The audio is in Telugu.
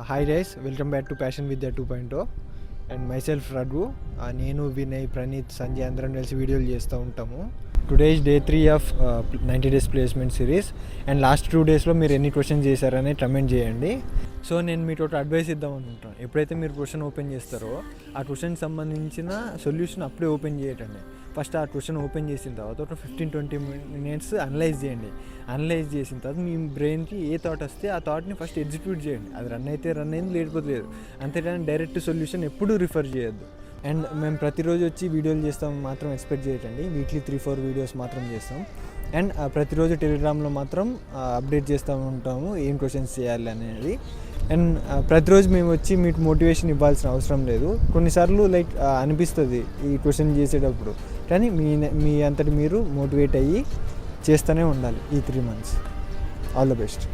Hi guys, welcome back to passion Vidya 2.0 and my self Raghu. నేను వినయ్, ప్రణీత్, సంజయ్ అందరం కలిసి వీడియోలు చేస్తూ ఉంటాము. Today is day 3 of 90 days placement series. And last 2 daysలో మీరు ఎన్ని క్వశ్చన్స్ చేశారని కమెంట్ చేయండి. సో నేను మీతో అడ్వైస్ ఇద్దాం అనుకుంటాను. ఎప్పుడైతే మీరు క్వశ్చన్ ఓపెన్ చేస్తారో ఆ క్వశ్చన్కి సంబంధించిన సొల్యూషన్ అప్పుడే ఓపెన్ చేయటండి. ఫస్ట్ ఆ క్వశ్చన్ ఓపెన్ చేసిన తర్వాత ఒక 15-20 minutes అనలైజ్ చేయండి. అనలైజ్ చేసిన తర్వాత మీ బ్రెయిన్కి ఏ థాట్ వస్తే ఆ థాట్ని ఫస్ట్ ఎగ్జిక్యూట్ చేయండి. అది రన్ అయితే రన్ అయింది, లేకపోతే లేదు. అంతేకాని డైరెక్ట్ సొల్యూషన్ ఎప్పుడూ రిఫర్ చేయొద్దు. అండ్ మేము ప్రతిరోజు వచ్చి వీడియోలు చేస్తాం మాత్రం ఎక్స్పెక్ట్ చేయటండి. వీక్లీ 3-4 వీడియోస్ మాత్రం చేస్తాం. అండ్ ప్రతిరోజు టెలిగ్రామ్లో మాత్రం అప్డేట్ చేస్తూ ఉంటాము ఏం క్వశ్చన్స్ చేయాలి అనేది. అండ్ ప్రతిరోజు మేము వచ్చి మీకు మోటివేషన్ ఇవ్వాల్సిన అవసరం లేదు. కొన్నిసార్లు అనిపిస్తుంది ఈ క్వశ్చన్ చేసేటప్పుడు, కానీ మీ అంతటి మీరు మోటివేట్ అయ్యి చేస్తూనే ఉండాలి ఈ 3 months. All the best.